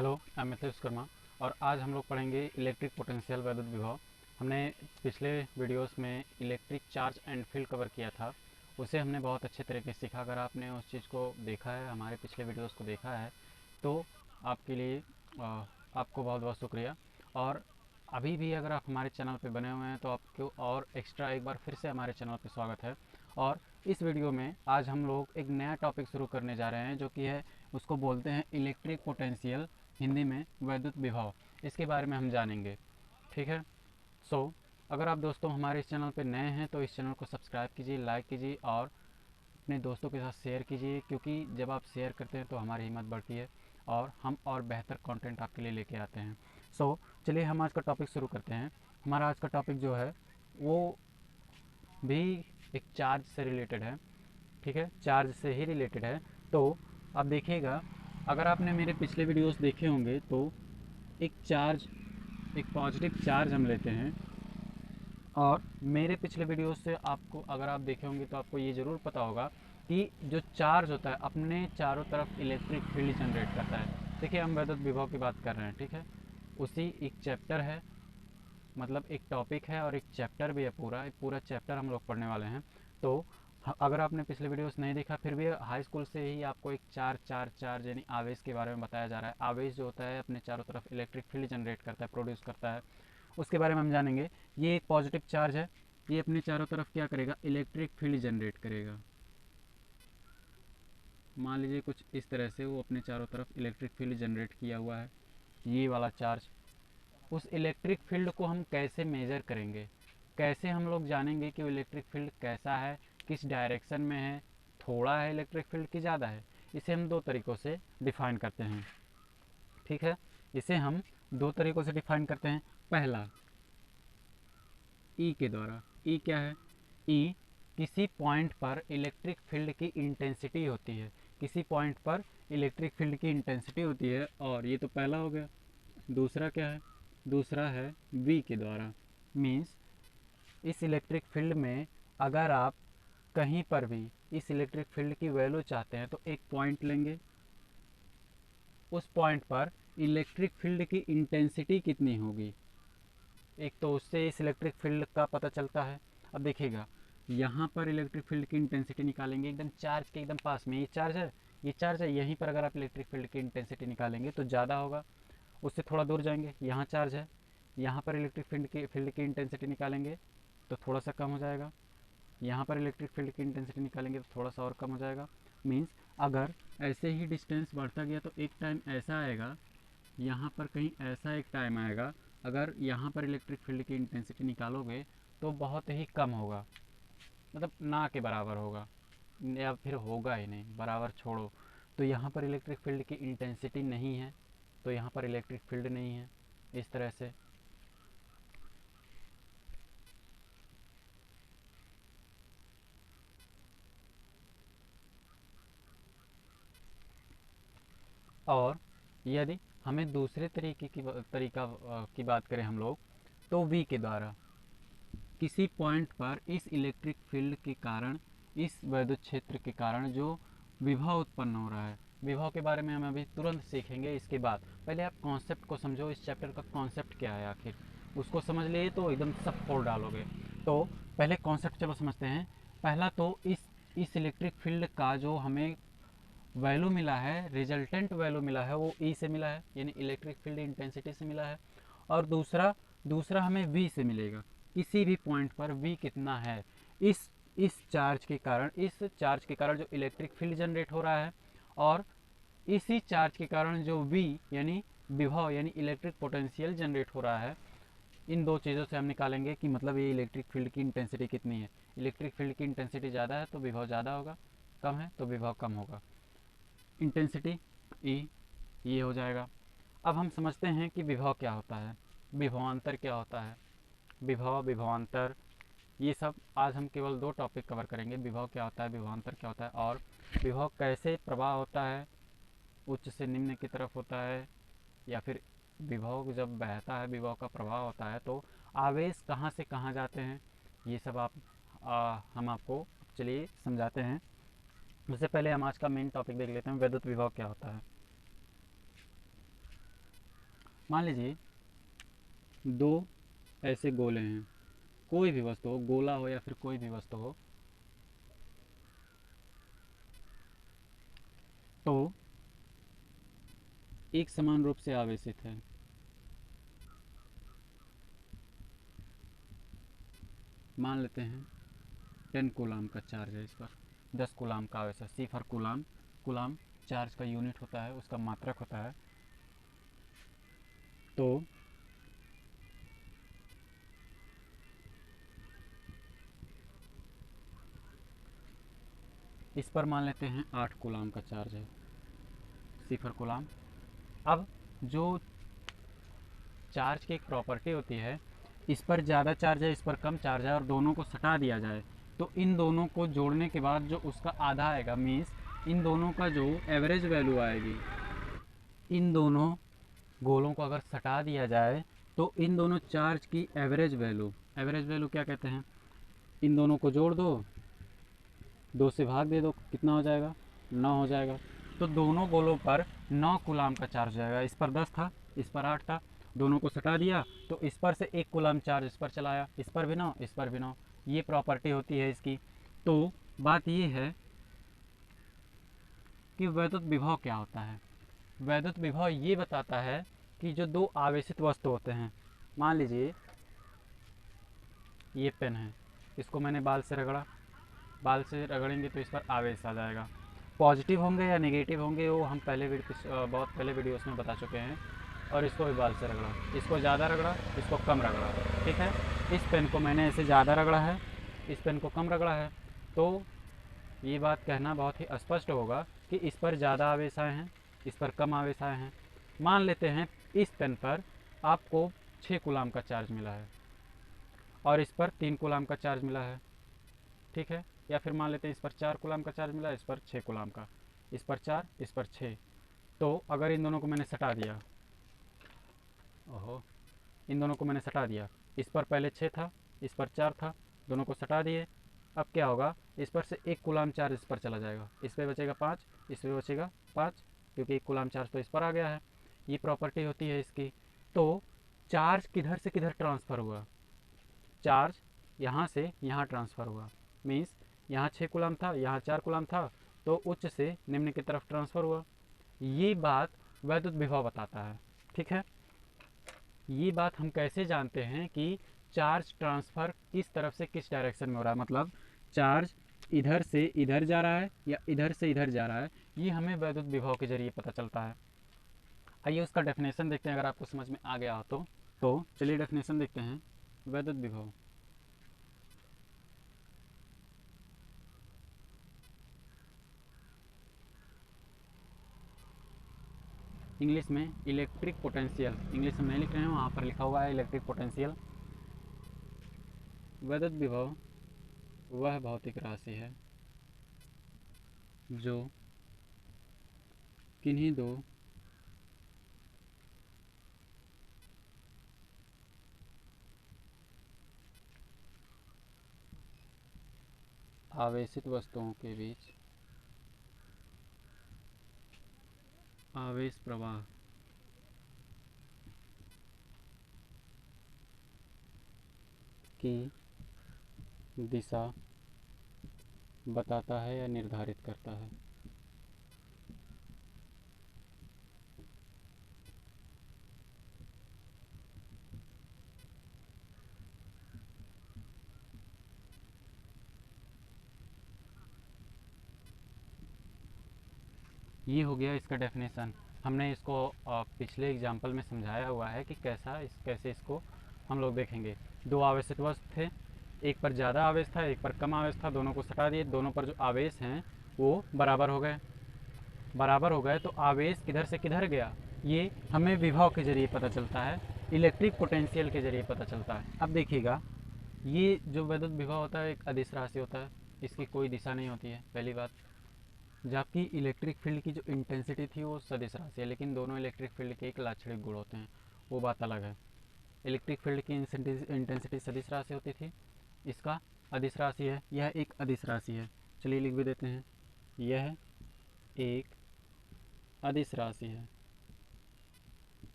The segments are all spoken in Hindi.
हेलो, मैं मिथिलेश कर्मा। और आज हम लोग पढ़ेंगे इलेक्ट्रिक पोटेंशियल वैद्युत विभव। हमने पिछले वीडियोस में electric charge and field cover किया था, उसे हमने बहुत अच्छे तरीके से सीखा। अगर आपने उस चीज़ को देखा है, हमारे पिछले वीडियोस को देखा है, तो आपके लिए आपको बहुत बहुत शुक्रिया। और अभी भी अगर आप हमारे चैनल पे बने हुए हैं तो आपको और एक्स्ट्रा एक बार फिर से हमारे चैनल पे स्वागत है। और इस वीडियो में आज हम लोग एक नया टॉपिक शुरू करने जा रहे हैं, जो कि है, उसको बोलते हैं इलेक्ट्रिक पोटेंशियल, हिंदी में वैद्युत विभव। इसके बारे में हम जानेंगे। ठीक है। अगर आप दोस्तों हमारे इस चैनल पर नए हैं तो इस चैनल को सब्सक्राइब कीजिए, लाइक कीजिए और अपने दोस्तों के साथ शेयर कीजिए, क्योंकि जब आप शेयर करते हैं तो हमारी हिम्मत बढ़ती है और हम और बेहतर कंटेंट आपके लिए लेके आते हैं। चलिए हम आज का टॉपिक शुरू करते हैं। हमारा आज का टॉपिक जो है वो भी एक चार्ज से रिलेटेड है। ठीक है, चार्ज से ही रिलेटेड है। तो आप देखिएगा, अगर आपने मेरे पिछले वीडियोस देखे होंगे तो एक पॉजिटिव चार्ज हम लेते हैं। और मेरे पिछले वीडियोस से आपको, अगर आप देखे होंगे तो आपको ये ज़रूर पता होगा कि जो चार्ज होता है अपने चारों तरफ इलेक्ट्रिक फील्ड जनरेट करता है। देखिए, हम वैद्युत विभव की बात कर रहे हैं। ठीक है, उसी एक चैप्टर है, मतलब एक टॉपिक है और एक चैप्टर भी है। एक पूरा चैप्टर हम लोग पढ़ने वाले हैं। तो अगर आपने पिछले वीडियोस नहीं देखा, फिर भी हाई स्कूल से ही आपको एक चार्ज यानी आवेश के बारे में बताया जा रहा है। आवेश जो होता है अपने चारों तरफ इलेक्ट्रिक फील्ड जनरेट करता है, प्रोड्यूस करता है, उसके बारे में हम जानेंगे। ये एक पॉजिटिव चार्ज है, ये अपने चारों तरफ क्या करेगा, इलेक्ट्रिक फील्ड जनरेट करेगा। मान लीजिए कुछ इस तरह से वो अपने चारों तरफ इलेक्ट्रिक फील्ड जनरेट किया हुआ है, ये वाला चार्ज। उस इलेक्ट्रिक फील्ड को हम कैसे मेज़र करेंगे, कैसे हम लोग जानेंगे कि वो इलेक्ट्रिक फील्ड कैसा है, किस डायरेक्शन में है, थोड़ा है इलेक्ट्रिक फील्ड की ज़्यादा है। इसे हम दो तरीक़ों से डिफ़ाइन करते हैं। ठीक है, इसे हम दो तरीक़ों से डिफ़ाइन करते हैं। पहला, ई के द्वारा। ई क्या है? ई किसी पॉइंट पर इलेक्ट्रिक फील्ड की इंटेंसिटी होती है। किसी पॉइंट पर इलेक्ट्रिक फील्ड की इंटेंसिटी होती है, और ये तो पहला हो गया। दूसरा क्या है? दूसरा है वी के द्वारा। मीन्स इस इलेक्ट्रिक फील्ड में अगर आप कहीं पर भी इस इलेक्ट्रिक फील्ड की वैल्यू चाहते हैं तो एक पॉइंट लेंगे, उस पॉइंट पर इलेक्ट्रिक फील्ड की इंटेंसिटी कितनी होगी, एक तो उससे इस इलेक्ट्रिक फील्ड का पता चलता है। अब देखिएगा, यहाँ पर इलेक्ट्रिक फील्ड की इंटेंसिटी निकालेंगे एकदम चार्ज के एकदम पास में। ये चार्ज है, यहीं पर अगर आप इलेक्ट्रिक फील्ड की इंटेंसिटी निकालेंगे तो ज़्यादा होगा। उससे थोड़ा दूर जाएंगे, यहाँ चार्ज है, यहाँ पर इलेक्ट्रिक फील्ड की इंटेंसिटी निकालेंगे तो थोड़ा सा कम हो जाएगा। यहाँ पर इलेक्ट्रिक फील्ड की इंटेंसिटी निकालेंगे तो थोड़ा सा और कम हो जाएगा। मीन्स अगर ऐसे ही डिस्टेंस बढ़ता गया तो एक टाइम ऐसा आएगा, यहाँ पर कहीं ऐसा एक टाइम आएगा, अगर यहाँ पर इलेक्ट्रिक फील्ड की इंटेंसिटी निकालोगे तो बहुत ही कम होगा, मतलब ना के बराबर होगा, या फिर होगा ही नहीं, बराबर छोड़ो। तो यहाँ पर इलेक्ट्रिक फील्ड की इंटेंसिटी नहीं है, तो यहाँ पर इलेक्ट्रिक फील्ड नहीं है। इस तरह से और यदि हमें दूसरे तरीका की बात करें हम लोग, तो वी के द्वारा किसी पॉइंट पर इस इलेक्ट्रिक फील्ड के कारण, इस वैद्युत क्षेत्र के कारण जो विभव उत्पन्न हो रहा है, विभव के बारे में हम अभी तुरंत सीखेंगे। इसके बाद पहले आप कॉन्सेप्ट को समझो, इस चैप्टर का कॉन्सेप्ट क्या है आखिर, उसको समझ लिए तो एकदम सब फोड़ डालोगे। तो पहले कॉन्सेप्ट चलो समझते हैं। पहला तो इस इलेक्ट्रिक फील्ड का जो हमें वैल्यू मिला है, रिजल्टेंट वैल्यू मिला है, वो ई से मिला है, यानी इलेक्ट्रिक फील्ड इंटेंसिटी से मिला है। और दूसरा दूसरा हमें वी से मिलेगा, किसी भी पॉइंट पर वी कितना है, इस चार्ज के कारण जो इलेक्ट्रिक फील्ड जनरेट हो रहा है, और इसी चार्ज के कारण जो वी यानी विभव यानी इलेक्ट्रिक पोटेंशियल जनरेट हो रहा है। इन दो चीज़ों से हम निकालेंगे कि मतलब ये इलेक्ट्रिक फील्ड की इंटेंसिटी कितनी है। इलेक्ट्रिक फील्ड की इंटेंसिटी ज़्यादा है तो विभव ज़्यादा होगा, कम है तो विभव कम होगा। इंटेंसिटी ई, ये हो जाएगा। अब हम समझते हैं कि विभव क्या होता है, विभवांतर क्या होता है। विभवांतर, ये सब आज हम केवल दो टॉपिक कवर करेंगे। विभव क्या होता है, विभवांतर क्या होता है, और विभव कैसे प्रवाह होता है, उच्च से निम्न की तरफ होता है, या फिर विभव जब बहता है, विभव का प्रवाह होता है तो आवेश कहाँ से कहाँ जाते हैं, ये सब हम आपको चलिए समझाते हैं। उससे पहले हम आज का मेन टॉपिक देख लेते हैं, विद्युत विभव क्या होता है। मान लीजिए दो ऐसे गोले हैं, कोई भी वस्तु हो, गोला हो या फिर कोई भी वस्तु हो, तो एक समान रूप से आवेशित है। मान लेते हैं 10 कूलाम का चार्ज है इस पर, 10 कूलाम का आवेश है। सी फॉर कूलाम, कूलाम चार्ज का यूनिट होता है, उसका मात्रक होता है। तो इस पर मान लेते हैं 8 कूलाम का चार्ज है, सी फॉर कूलाम। अब जो चार्ज की एक प्रॉपर्टी होती है, इस पर ज़्यादा चार्ज है, इस पर कम चार्ज है, और दोनों को सटा दिया जाए तो इन दोनों को जोड़ने के बाद जो उसका आधा आएगा, मीन्स इन दोनों का जो एवरेज वैल्यू आएगी, इन दोनों गोलों को अगर सटा दिया जाए तो इन दोनों चार्ज की एवरेज वैल्यू क्या कहते हैं, इन दोनों को जोड़ दो, 2 से भाग दे दो, कितना हो जाएगा, 9 हो जाएगा। तो दोनों गोलों पर 9 कूलाम का चार्ज हो जाएगा। इस पर 10 था, इस पर 8 था, दोनों को सटा दिया तो इस पर से 1 कूलाम चार्ज इस पर चलाया, इस पर भी 9, इस पर भी 9। ये प्रॉपर्टी होती है इसकी। तो बात ये है कि वैद्युत विभव क्या होता है। वैद्युत विभव ये बताता है कि जो दो आवेशित वस्तु होते हैं, मान लीजिए ये पेन है, इसको मैंने बाल से रगड़ा, बाल से रगड़ेंगे तो इस पर आवेश आ जाएगा। पॉजिटिव होंगे या नेगेटिव होंगे वो हम बहुत पहले वीडियोस में बता चुके हैं। और इसको भी बाल से रगड़ा, इसको ज़्यादा रगड़ा, इसको कम रगड़ा, ठीक है। इस पेन को मैंने ऐसे ज़्यादा रगड़ा है, इस पेन को कम रगड़ा है, तो ये बात कहना बहुत ही स्पष्ट होगा कि इस पर ज़्यादा आवेश आए हैं, इस पर कम आवेश आए हैं। मान लेते हैं इस पेन पर आपको 6 कूलाम का चार्ज मिला है और इस पर 3 कूलाम का चार्ज मिला है, ठीक है। या फिर मान लेते हैं इस पर 4 कूलाम का चार्ज मिला है, इस पर 6 कूलाम का, इस पर 4, इस पर 6। तो अगर इन दोनों को मैंने सटा दिया, ओहो, इन दोनों को मैंने सटा दिया, इस पर पहले 6 था, इस पर 4 था, दोनों को सटा दिए। अब क्या होगा, इस पर से 1 कूलाम चार्ज इस पर चला जाएगा, इस पर बचेगा 5, इस पर बचेगा 5, क्योंकि 1 कूलाम चार्ज तो इस पर आ गया है। ये प्रॉपर्टी होती है इसकी। तो चार्ज किधर से किधर ट्रांसफ़र हुआ, चार्ज यहाँ से यहाँ ट्रांसफ़र हुआ, मीन्स यहाँ 6 कूलाम था, यहाँ 4 कूलाम था, तो उच्च से निम्न की तरफ ट्रांसफ़र हुआ। ये बात वैद्युत विभव बताता है, ठीक है। ये बात हम कैसे जानते हैं कि चार्ज ट्रांसफ़र किस तरफ से किस डायरेक्शन में हो रहा है, मतलब चार्ज इधर से इधर जा रहा है या इधर से इधर जा रहा है, ये हमें वैद्युत विभव के जरिए पता चलता है। आइए उसका डेफिनेशन देखते हैं, अगर आपको समझ में आ गया हो तो चलिए डेफिनेशन देखते हैं वैद्युत विभव। इंग्लिश में इलेक्ट्रिक पोटेंशियल, इंग्लिश में नहीं लिख रहे हैं, वहाँ पर लिखा हुआ है इलेक्ट्रिक पोटेंशियल। वैद्युत विभव वह भौतिक राशि है जो किन्हीं दो आवेशित वस्तुओं के बीच आवेश प्रवाह की दिशा बताता है या निर्धारित करता है। ये हो गया इसका डेफिनेशन। हमने इसको पिछले एग्जाम्पल में समझाया हुआ है कि कैसे इसको हम लोग देखेंगे। दो आवेशित वस्तु थे, एक पर ज़्यादा आवेश था, एक पर कम आवेश था, दोनों को सटा दिए, दोनों पर जो आवेश हैं वो बराबर हो गए। बराबर हो गए तो आवेश किधर से किधर गया, ये हमें विभव के जरिए पता चलता है, इलेक्ट्रिक पोटेंशियल के जरिए पता चलता है। अब देखिएगा, ये जो वैद्युत विभव होता है एक अदिश राशि होता है, इसकी कोई दिशा नहीं होती है, पहली बात। जबकि इलेक्ट्रिक फील्ड की जो इंटेंसिटी थी वो सदिश राशि है, लेकिन दोनों इलेक्ट्रिक फील्ड के एक लाक्षणिक गुण होते हैं, वो बात अलग है। इलेक्ट्रिक फील्ड की इंटेंसिटी सदिश राशि होती थी, इसका अदिश राशि है, यह एक अदिश राशि है। चलिए लिख भी देते हैं, यह एक अदिश राशि है।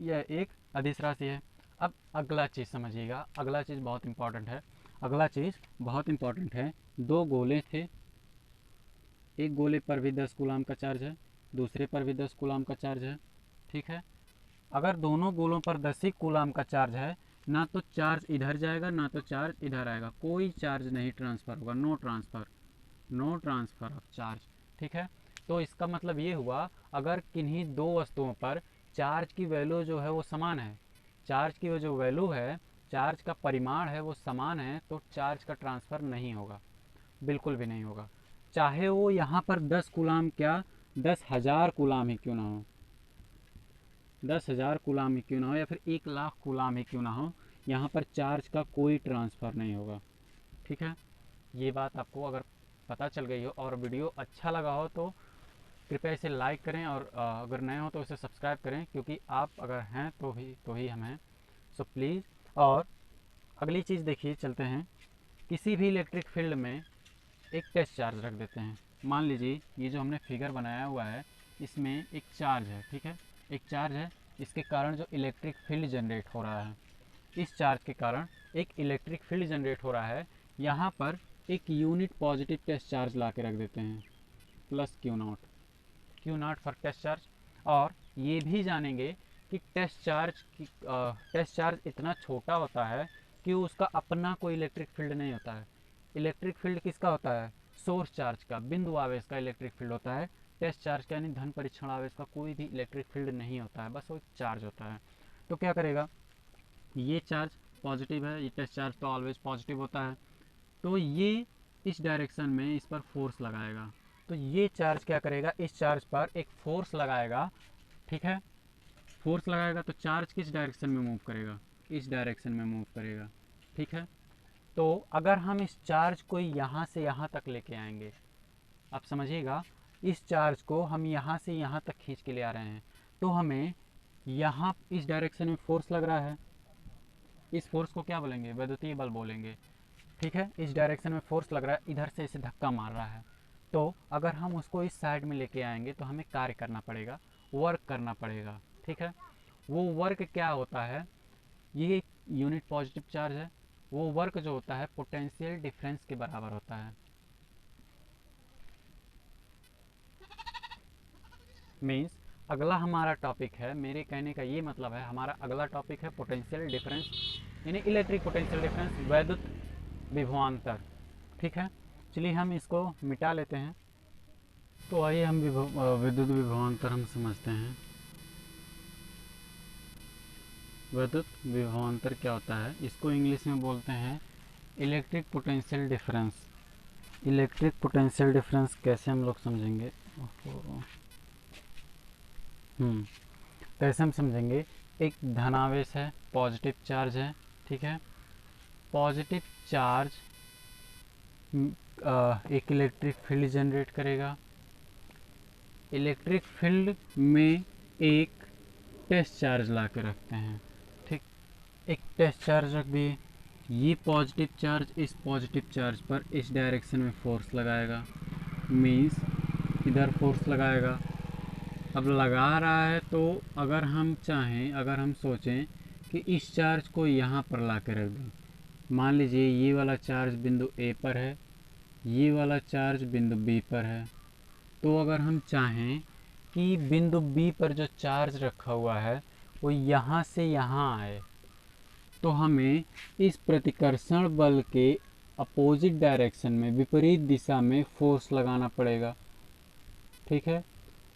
यह एक अदिश राशि है। अब अगला चीज़ समझिएगा, अगला चीज़ बहुत इंपॉर्टेंट है, अगला चीज़ बहुत इंपॉर्टेंट है। दो गोले थे, एक गोले पर भी 10 कूलाम का चार्ज है, दूसरे पर भी 10 कूलाम का चार्ज है, ठीक है। अगर दोनों गोलों पर 10 ही कूलाम का चार्ज है, ना तो चार्ज इधर जाएगा ना तो चार्ज इधर आएगा, कोई चार्ज नहीं ट्रांसफ़र होगा, no transfer, no transfer of charge, ठीक है। तो इसका मतलब ये हुआ, अगर किन्हीं दो वस्तुओं पर चार्ज की वैल्यू जो है वो समान है, चार्ज की वो जो वैल्यू है, चार्ज का परिमाण है वो समान है, तो चार्ज का ट्रांसफ़र नहीं होगा, बिल्कुल भी नहीं होगा। चाहे वो यहाँ पर 10 कूलाम क्या 10,000 कूलाम ही क्यों ना हो, 10,000 कूलाम ही क्यों ना हो, या फिर 1,00,000 कूलाम ही क्यों ना हो, यहाँ पर चार्ज का कोई ट्रांसफ़र नहीं होगा, ठीक है। ये बात आपको अगर पता चल गई हो और वीडियो अच्छा लगा हो तो कृपया इसे लाइक करें, और अगर नए हो तो इसे सब्सक्राइब करें, क्योंकि आप अगर हैं तो ही हम हैं, सो प्लीज़। और अगली चीज़ देखिए, चलते हैं, किसी भी इलेक्ट्रिक फील्ड में एक टेस्ट चार्ज रख देते हैं। मान लीजिए ये जो हमने फिगर बनाया हुआ है, इसमें एक चार्ज है, ठीक है, एक चार्ज है, इसके कारण जो इलेक्ट्रिक फील्ड जनरेट हो रहा है, इस चार्ज के कारण एक इलेक्ट्रिक फील्ड जनरेट हो रहा है। यहाँ पर एक यूनिट पॉजिटिव टेस्ट चार्ज ला के रख देते हैं, plus Q not for test charge. और ये भी जानेंगे कि टेस्ट चार्ज इतना छोटा होता है कि उसका अपना कोई इलेक्ट्रिक फील्ड नहीं होता है। इलेक्ट्रिक फील्ड किसका होता है, सोर्स चार्ज का, बिंदु आवेश का इलेक्ट्रिक फील्ड होता है। टेस्ट चार्ज का यानी धन परीक्षण आवेश का कोई भी इलेक्ट्रिक फील्ड नहीं होता है, बस वो एक चार्ज होता है। तो क्या करेगा, ये चार्ज पॉजिटिव है, ये टेस्ट चार्ज तो ऑलवेज पॉजिटिव होता है, तो ये इस डायरेक्शन में इस पर फोर्स लगाएगा। तो ये चार्ज क्या करेगा, इस चार्ज पर एक फोर्स लगाएगा, ठीक है, फोर्स लगाएगा तो चार्ज किस डायरेक्शन में मूव करेगा, इस डायरेक्शन में मूव करेगा, ठीक है। तो अगर हम इस चार्ज को यहाँ से यहाँ तक लेके आएंगे, आप समझिएगा, इस चार्ज को हम यहाँ से यहाँ तक खींच के ले आ रहे हैं, तो हमें यहाँ इस डायरेक्शन में फोर्स लग रहा है, इस फोर्स को क्या बोलेंगे, वैद्युतीय बल बोलेंगे, ठीक है। इस डायरेक्शन में फोर्स लग रहा है, इधर से इसे धक्का मार रहा है, तो अगर हम उसको इस साइड में लेके आएंगे तो हमें कार्य करना पड़ेगा, वर्क करना पड़ेगा, ठीक है। वो वर्क क्या होता है, ये यूनिट पॉजिटिव चार्ज है, वो वर्क जो होता है पोटेंशियल डिफरेंस के बराबर होता है। मीन्स अगला हमारा टॉपिक है, मेरे कहने का ये मतलब है, हमारा अगला टॉपिक है पोटेंशियल डिफरेंस, यानी इलेक्ट्रिक पोटेंशियल डिफरेंस, वैद्युत विभवांतर, ठीक है। चलिए हम इसको मिटा लेते हैं। तो आइए हम विद्युत विभवांतर हम समझते हैं। विद्युत विभवांतर क्या होता है, इसको इंग्लिश में बोलते हैं electric potential difference. Electric potential difference कैसे हम लोग समझेंगे, कैसे हम समझेंगे, एक धनावेश है, पॉजिटिव चार्ज है, ठीक है, पॉजिटिव चार्ज एक इलेक्ट्रिक फील्ड जनरेट करेगा, इलेक्ट्रिक फील्ड में एक टेस्ट चार्ज ला के रखते हैं, ठीक, एक टेस्ट चार्ज रख दिए, ये पॉजिटिव चार्ज इस पॉजिटिव चार्ज पर इस डायरेक्शन में फोर्स लगाएगा, मीन्स इधर फोर्स लगाएगा। अब लगा रहा है तो अगर हम चाहें, अगर हम सोचें कि इस चार्ज को यहाँ पर ला के रख दें, मान लीजिए ये वाला चार्ज बिंदु ए पर है, ये वाला चार्ज बिंदु बी पर है, तो अगर हम चाहें कि बिंदु बी पर जो चार्ज रखा हुआ है वो यहाँ से यहाँ आए, तो हमें इस प्रतिकर्षण बल के अपोजिट डायरेक्शन में, विपरीत दिशा में फोर्स लगाना पड़ेगा, ठीक है।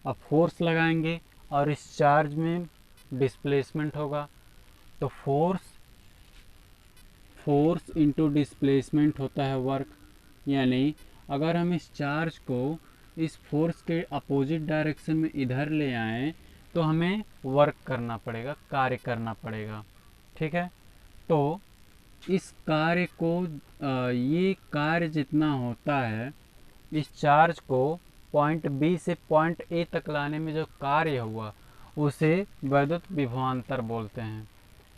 अब फोर्स लगाएंगे और इस चार्ज में डिस्प्लेसमेंट होगा, तो फोर्स इनटू डिस्प्लेसमेंट होता है वर्क, यानी अगर हम इस चार्ज को इस फोर्स के अपोजिट डायरेक्शन में इधर ले आएँ तो हमें वर्क करना पड़ेगा, कार्य करना पड़ेगा, ठीक है। तो इस कार्य को ये कार्य जितना होता है, इस चार्ज को पॉइंट बी से पॉइंट ए तक लाने में जो कार्य हुआ उसे वैद्युत विभवांतर बोलते हैं।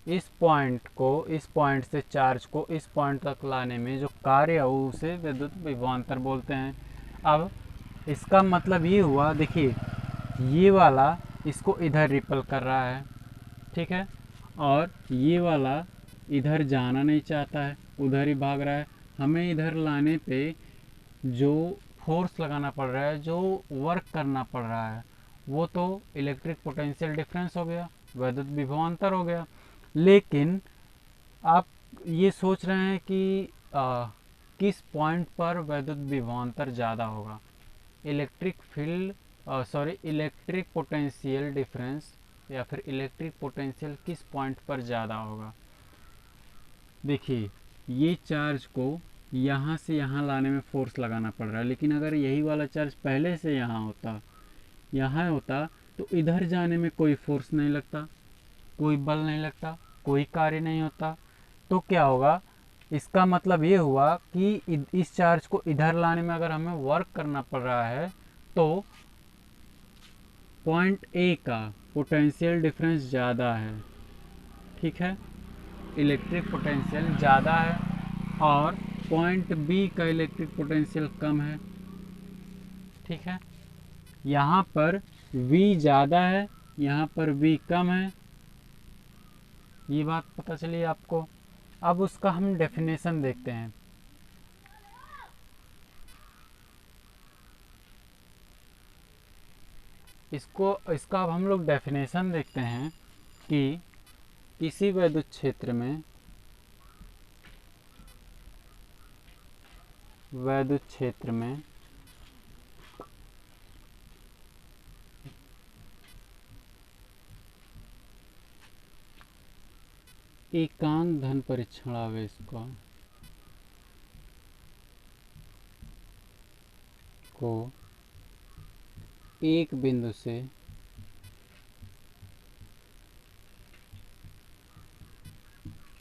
इस पॉइंट से चार्ज को इस पॉइंट तक लाने में जो कार्य हो उसे विद्युत विभवांतर बोलते हैं। अब इसका मतलब ये हुआ, देखिए ये वाला इसको इधर रिपल कर रहा है, ठीक है। और ये वाला इधर जाना नहीं चाहता है, उधर ही भाग रहा है। हमें इधर लाने पे जो फोर्स लगाना पड़ रहा है, जो वर्क करना पड़ रहा है, वो तो इलेक्ट्रिक पोटेंशियल डिफरेंस हो गया, वैद्युत विभवांतर हो गया। लेकिन आप ये सोच रहे हैं कि किस पॉइंट पर वैद्युत विभवांतर ज़्यादा होगा। Electric field, sorry, electric potential difference या फिर इलेक्ट्रिक पोटेंशियल किस पॉइंट पर ज़्यादा होगा। देखिए, ये चार्ज को यहाँ से यहाँ लाने में फोर्स लगाना पड़ रहा है, लेकिन अगर यही वाला चार्ज पहले से यहाँ होता तो इधर जाने में कोई फोर्स नहीं लगता, कोई बल नहीं लगता, कोई कार्य नहीं होता। तो क्या होगा, इसका मतलब ये हुआ कि इस चार्ज को इधर लाने में अगर हमें वर्क करना पड़ रहा है तो पॉइंट ए का पोटेंशियल डिफरेंस ज़्यादा है। ठीक है, इलेक्ट्रिक पोटेंशियल ज़्यादा है और पॉइंट बी का इलेक्ट्रिक पोटेंशियल कम है। ठीक है, यहाँ पर V ज़्यादा है, यहाँ पर V कम है। ये बात पता चली आपको। अब उसका हम डेफिनेशन देखते हैं। इसका अब हम लोग डेफिनेशन देखते हैं कि किसी विद्युत क्षेत्र में एकांक धन परीक्षण आवेश को एक बिंदु से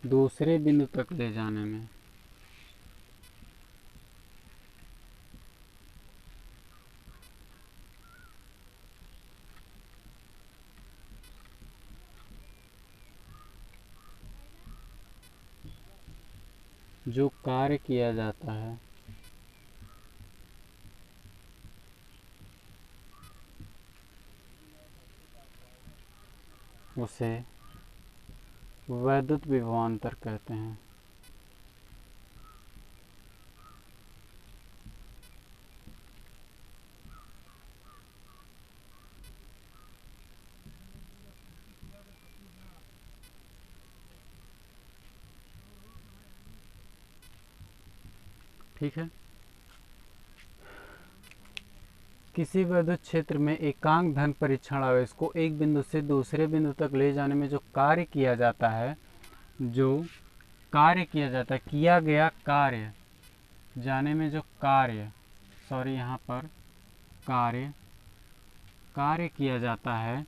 दूसरे बिंदु तक ले जाने में जो कार्य किया जाता है उसे वैद्युत विभवांतर कहते हैं। ठीक है, किसी विद्युत क्षेत्र में एकांक धन परीक्षण आवेश को एक बिंदु से दूसरे बिंदु तक ले जाने में जो कार्य किया जाता है, किया गया कार्य, जाने में जो कार्य, सॉरी, यहाँ पर कार्य किया जाता है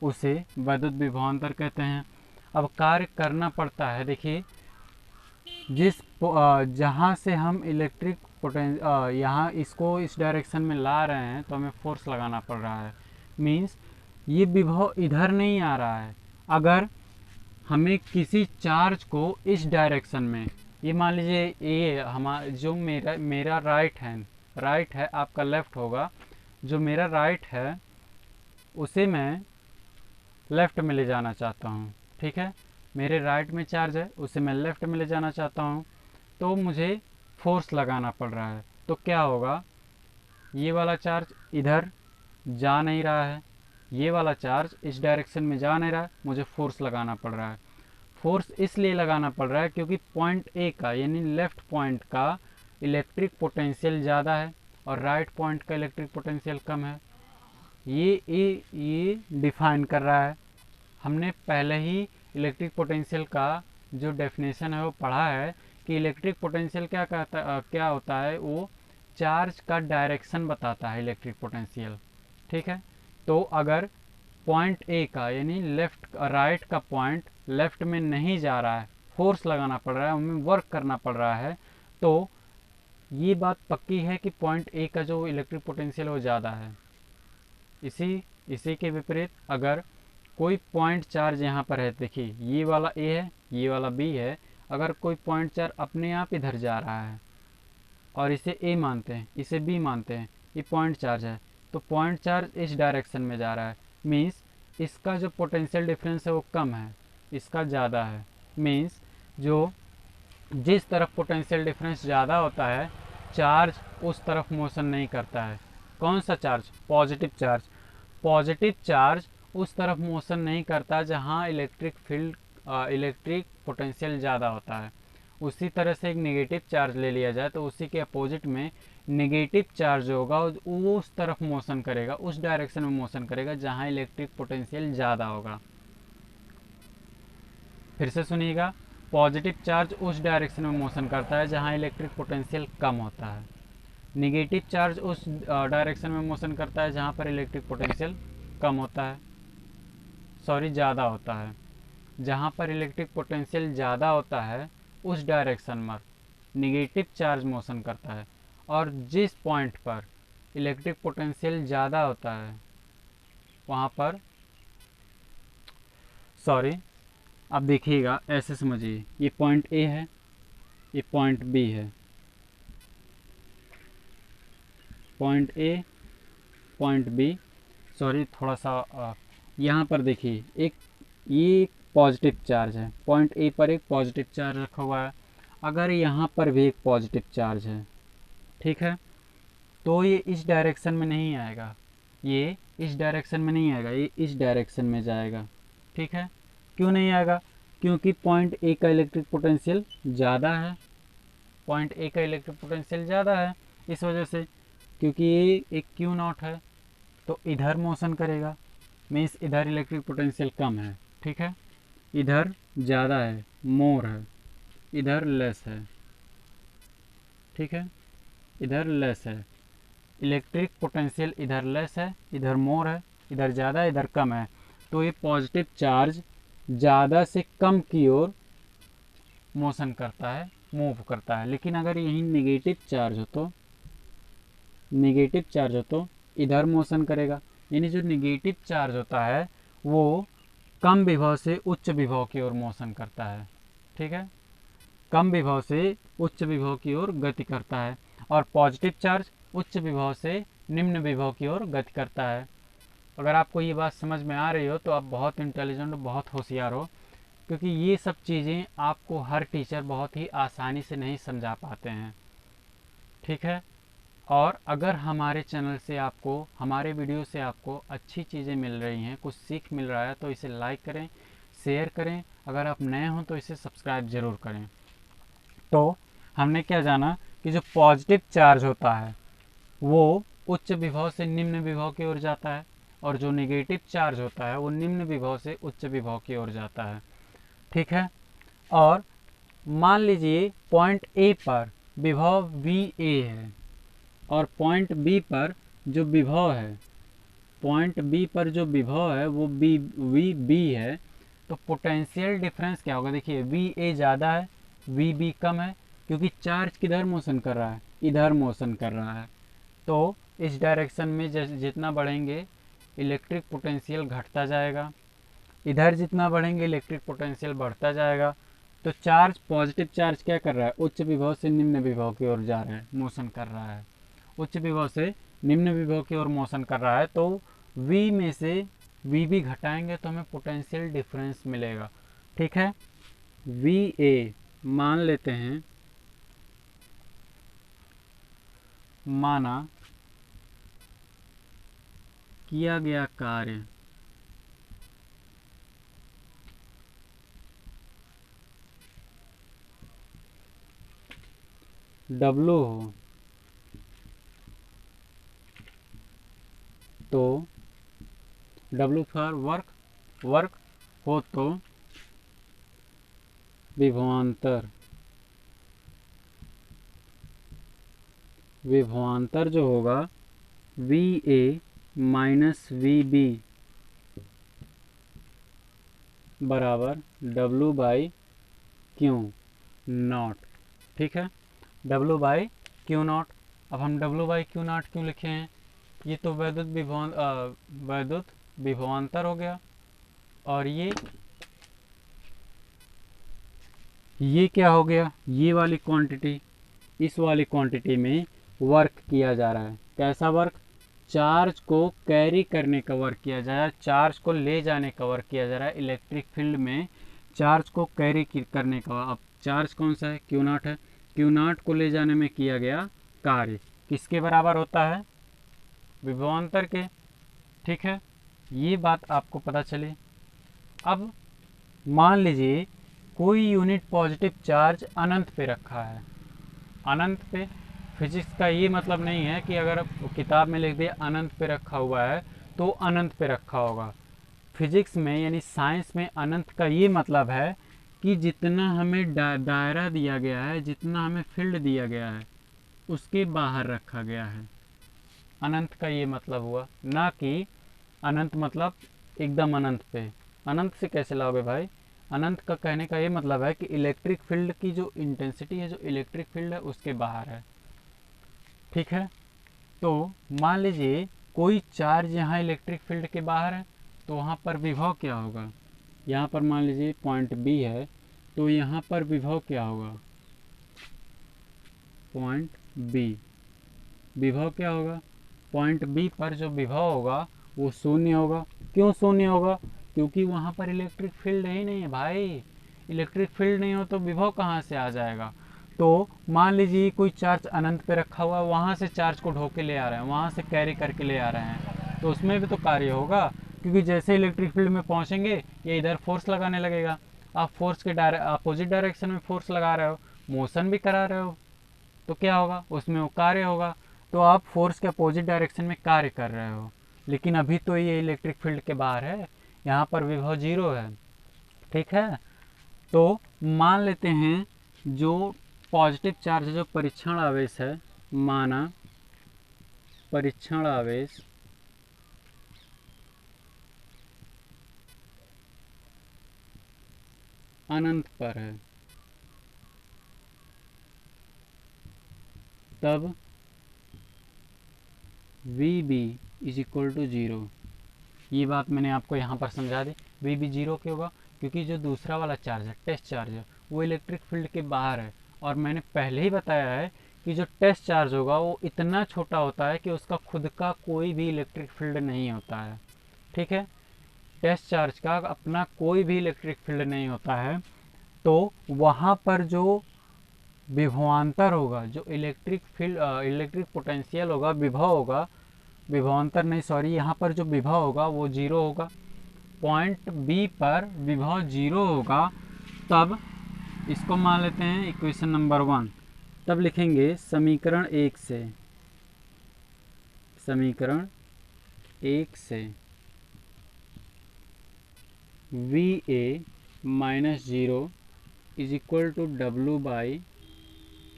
उसे वैद्युत विभवांतर कहते हैं। अब कार्य करना पड़ता है, देखिए, जहाँ से हम इलेक्ट्रिक यहाँ इसको इस डायरेक्शन में ला रहे हैं तो हमें फोर्स लगाना पड़ रहा है। मीन्स ये विभव इधर नहीं आ रहा है। अगर हमें किसी चार्ज को इस डायरेक्शन में, ये मान लीजिए ये हमारा जो मेरा राइट है, आपका लेफ्ट होगा, जो मेरा राइट है उसे मैं लेफ्ट में ले जाना चाहता हूँ। ठीक है, मेरे राइट में चार्ज है, उसे मैं लेफ्ट में ले जाना चाहता हूँ, तो मुझे फोर्स लगाना पड़ रहा है। तो क्या होगा, ये वाला चार्ज इधर जा नहीं रहा है, ये वाला चार्ज इस डायरेक्शन में जा नहीं रहा है, मुझे फोर्स लगाना पड़ रहा है। फोर्स इसलिए लगाना पड़ रहा है क्योंकि पॉइंट ए का यानी लेफ्ट पॉइंट का इलेक्ट्रिक पोटेंशियल ज़्यादा है और राइट पॉइंट का इलेक्ट्रिक पोटेंशियल कम है। ये डिफाइन कर रहा है। हमने पहले ही इलेक्ट्रिक पोटेंशियल का जो डेफिनेशन है वो पढ़ा है कि इलेक्ट्रिक पोटेंशियल क्या होता है, वो चार्ज का डायरेक्शन बताता है इलेक्ट्रिक पोटेंशियल। ठीक है, तो अगर पॉइंट ए का यानी राइट का पॉइंट लेफ्ट में नहीं जा रहा है, फोर्स लगाना पड़ रहा है, हमें वर्क करना पड़ रहा है, तो ये बात पक्की है कि पॉइंट ए का जो इलेक्ट्रिक पोटेंशियल वो ज़्यादा है। इसी के विपरीत अगर कोई पॉइंट चार्ज यहाँ पर है, देखिए ये वाला ए है, ये वाला बी है, अगर कोई पॉइंट चार्ज अपने आप इधर जा रहा है और इसे ए मानते हैं, इसे बी मानते हैं, ये पॉइंट चार्ज है, तो पॉइंट चार्ज इस डायरेक्शन में जा रहा है। मीन्स इसका जो पोटेंशियल डिफरेंस है वो कम है, इसका ज़्यादा है। मीन्स जो जिस तरफ पोटेंशियल डिफरेंस ज़्यादा होता है चार्ज उस तरफ मोशन नहीं करता है। कौन सा charge? Positive charge. Positive charge उस तरफ मोशन नहीं करता जहाँ इलेक्ट्रिक फील्ड इलेक्ट्रिक पोटेंशियल ज़्यादा होता है। उसी तरह से एक नेगेटिव चार्ज ले लिया जाए तो उसी के अपोजिट में नेगेटिव चार्ज होगा, वो उस तरफ मोशन करेगा, उस डायरेक्शन में मोशन करेगा जहाँ इलेक्ट्रिक पोटेंशियल ज़्यादा होगा। फिर से सुनिएगा, पॉजिटिव चार्ज उस डायरेक्शन में मोशन करता है जहाँ इलेक्ट्रिक पोटेंशियल कम होता है। नेगेटिव चार्ज उस डायरेक्शन में मोशन करता है जहाँ पर इलेक्ट्रिक पोटेंशियल कम होता है, सॉरी ज़्यादा होता है। जहाँ पर इलेक्ट्रिक पोटेंशियल ज़्यादा होता है उस डायरेक्शन में नेगेटिव चार्ज मोशन करता है, और जिस पॉइंट पर इलेक्ट्रिक पोटेंशियल ज़्यादा होता है वहाँ पर, सॉरी अब देखिएगा ऐसे समझिए, ये पॉइंट ए है, ये पॉइंट बी है, point A point B, sorry थोड़ा सा यहाँ पर देखिए ये एक पॉजिटिव चार्ज है, पॉइंट ए पर एक पॉजिटिव चार्ज रखा हुआ है। अगर यहाँ पर भी एक पॉजिटिव चार्ज है, ठीक है, तो ये इस डायरेक्शन में नहीं आएगा, ये इस डायरेक्शन में नहीं आएगा, ये इस डायरेक्शन में जाएगा। ठीक है, क्यों नहीं आएगा? क्योंकि पॉइंट ए का इलेक्ट्रिक पोटेंशियल ज़्यादा है, पॉइंट ए का इलेक्ट्रिक पोटेंशियल ज़्यादा है, इस वजह से, क्योंकि ये एक क्यू नॉट है तो इधर मोशन करेगा, मीन्स इधर इलेक्ट्रिक पोटेंशियल कम है। ठीक है, इधर ज़्यादा है, मोर है, इधर लेस है। ठीक है, इधर लेस है, इलेक्ट्रिक पोटेंशियल इधर लेस है, इधर मोर है, इधर ज़्यादा है, इधर कम है, तो ये पॉजिटिव चार्ज ज़्यादा से कम की ओर मोशन करता है, मूव करता है। लेकिन अगर यही नेगेटिव चार्ज हो तो, नेगेटिव चार्ज हो तो इधर मोशन करेगा, यानी जो नेगेटिव चार्ज होता है वो कम विभव से उच्च विभव की ओर मोशन करता है। ठीक है, कम विभव से उच्च विभव की ओर गति करता है, और पॉजिटिव चार्ज उच्च विभव से निम्न विभव की ओर गति करता है। अगर आपको ये बात समझ में आ रही हो तो आप बहुत इंटेलिजेंट हो, बहुत होशियार हो, क्योंकि ये सब चीज़ें आपको हर टीचर बहुत ही आसानी से नहीं समझा पाते हैं। ठीक है, और अगर हमारे चैनल से आपको, हमारे वीडियो से आपको अच्छी चीज़ें मिल रही हैं, कुछ सीख मिल रहा है, तो इसे लाइक करें, शेयर करें, अगर आप नए हों तो इसे सब्सक्राइब ज़रूर करें। तो हमने क्या जाना कि जो पॉजिटिव चार्ज होता है वो उच्च विभव से निम्न विभव की ओर जाता है, और जो नेगेटिव चार्ज होता है वो निम्न विभव से उच्च विभव की ओर जाता है। ठीक है, और मान लीजिए पॉइंट ए पर विभव वी ए है, और पॉइंट बी पर जो विभव है, पॉइंट बी पर जो विभव है वो वी बी है, तो पोटेंशियल डिफरेंस क्या होगा? देखिए वी ए ज़्यादा है, वी बी कम है, क्योंकि चार्ज किधर मोशन कर रहा है? इधर मोशन कर रहा है। तो इस डायरेक्शन में जितना बढ़ेंगे इलेक्ट्रिक पोटेंशियल घटता जाएगा, इधर जितना बढ़ेंगे इलेक्ट्रिक पोटेंशियल बढ़ता जाएगा। तो चार्ज, पॉजिटिव चार्ज क्या कर रहा है? उच्च विभव से निम्न विभव की ओर जा रहा है, मोशन कर रहा है, उच्च विभव से निम्न विभव की ओर मोशन कर रहा है। तो V में से वी बी घटाएंगे तो हमें पोटेंशियल डिफरेंस मिलेगा। ठीक है, वी ए मान लेते हैं, माना किया गया कार्य W हो तो W फॉर वर्क हो तो विभवांतर जो होगा V A minus V B बराबर W बाई क्यू नॉट। ठीक है, W बाई क्यू नॉट। अब हम W बाई क्यू नॉट क्यों लिखे हैं? ये तो वैद्युत विभवांतर हो गया, और ये क्या हो गया? ये वाली क्वांटिटी, इस वाली क्वांटिटी में वर्क किया जा रहा है। कैसा वर्क? चार्ज को कैरी करने का वर्क किया जा रहा है, चार्ज को ले जाने का वर्क किया जा रहा है। इलेक्ट्रिक फील्ड में चार्ज को कैरी करने का, अब चार्ज कौन सा है, क्यू नॉट है, क्यू नॉट को ले जाने में किया गया कार्य किसके बराबर होता है, विभवांतर के। ठीक है, ये बात आपको पता चली। अब मान लीजिए कोई यूनिट पॉजिटिव चार्ज अनंत पे रखा है, अनंत पे। फिजिक्स का ये मतलब नहीं है कि अगर किताब में लिख दिया अनंत पे रखा हुआ है तो अनंत पे रखा होगा। फिजिक्स में यानी साइंस में अनंत का ये मतलब है कि जितना हमें दायरा दिया गया है, जितना हमें फील्ड दिया गया है, उसके बाहर रखा गया है। अनंत का ये मतलब हुआ, ना कि अनंत मतलब एकदम अनंत पे। अनंत से कैसे लाओगे भाई, अनंत का कहने का ये मतलब है कि इलेक्ट्रिक फील्ड की जो इंटेंसिटी है, जो इलेक्ट्रिक फील्ड है, उसके बाहर है। ठीक है, तो मान लीजिए कोई चार्ज यहाँ इलेक्ट्रिक फील्ड के बाहर है, तो वहाँ पर विभव क्या होगा। यहाँ पर मान लीजिए पॉइंट बी है, तो यहाँ पर विभव क्या होगा, पॉइंट बी, विभव क्या होगा, पॉइंट बी पर जो विभव होगा वो शून्य होगा। क्यों शून्य होगा, क्योंकि वहाँ पर इलेक्ट्रिक फील्ड ही नहीं है भाई। इलेक्ट्रिक फील्ड नहीं हो तो विभव कहाँ से आ जाएगा। तो मान लीजिए कोई चार्ज अनंत पे रखा हुआ है, वहाँ से चार्ज को ढो के ले आ रहे हैं, वहाँ से कैरी करके ले आ रहे हैं, तो उसमें भी तो कार्य होगा, क्योंकि जैसे इलेक्ट्रिक फील्ड में पहुँचेंगे ये इधर फोर्स लगाने लगेगा। आप फोर्स के अपोजिट डायरेक्शन में फोर्स लगा रहे हो, मोशन भी करा रहे हो, तो क्या होगा, उसमें वो कार्य होगा। तो आप फोर्स के अपोजिट डायरेक्शन में कार्य कर रहे हो, लेकिन अभी तो ये इलेक्ट्रिक फील्ड के बाहर है, यहाँ पर विभव जीरो है। ठीक है, तो मान लेते हैं जो पॉजिटिव चार्ज, जो परीक्षण आवेश है, माना परीक्षण आवेश अनंत पर है, तब V B is equal to zero. ये बात मैंने आपको यहाँ पर समझा दी। वी बी जीरो क्यों होगा, क्योंकि जो दूसरा वाला चार्ज है, टेस्ट चार्ज है, वो इलेक्ट्रिक फील्ड के बाहर है। और मैंने पहले ही बताया है कि जो टेस्ट चार्ज होगा वो इतना छोटा होता है कि उसका खुद का कोई भी इलेक्ट्रिक फील्ड नहीं होता है। ठीक है, टेस्ट चार्ज का अपना कोई भी इलेक्ट्रिक फील्ड नहीं होता है, तो वहाँ पर जो विभवांतर होगा, जो इलेक्ट्रिक फील्ड इलेक्ट्रिक पोटेंशियल होगा, विभव होगा, विभवांतर नहीं सॉरी, यहाँ पर जो विभव होगा वो जीरो होगा। पॉइंट बी पर विभव जीरो होगा, तब इसको मान लेते हैं इक्वेशन नंबर 1। तब लिखेंगे समीकरण 1 से, समीकरण 1 से V A minus zero is equal to W by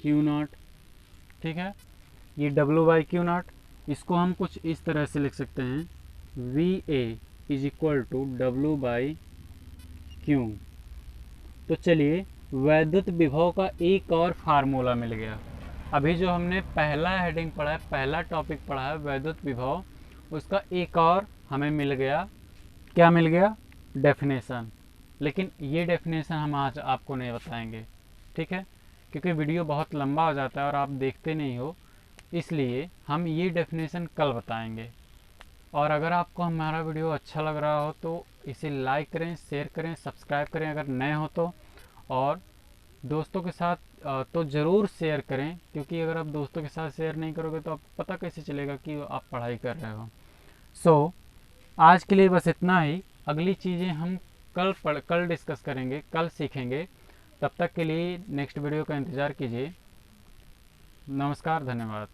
Q not. ठीक है, ये डब्लू बाई क्यू नॉट, इसको हम कुछ इस तरह से लिख सकते हैं, V A is equal to W by Q. तो चलिए वैद्युत विभव का एक और फार्मूला मिल गया। अभी जो हमने पहला हेडिंग पढ़ा है, पहला टॉपिक पढ़ा है वैद्युत विभव, उसका एक और हमें मिल गया। क्या मिल गया, डेफिनेशन। लेकिन ये डेफिनेशन हम आज आपको नहीं बताएंगे, ठीक है, क्योंकि वीडियो बहुत लंबा हो जाता है और आप देखते नहीं हो, इसलिए हम ये डेफिनेशन कल बताएंगे। और अगर आपको हमारा वीडियो अच्छा लग रहा हो तो इसे लाइक करें, शेयर करें, सब्सक्राइब करें अगर नए हो तो, और दोस्तों के साथ तो ज़रूर शेयर करें, क्योंकि अगर आप दोस्तों के साथ शेयर नहीं करोगे तो आपको पता कैसे चलेगा कि आप पढ़ाई कर रहे हो। सो आज के लिए बस इतना ही। अगली चीज़ें हम कल डिस्कस करेंगे, कल सीखेंगे। तब तक के लिए नेक्स्ट वीडियो का इंतज़ार कीजिए। नमस्कार, धन्यवाद।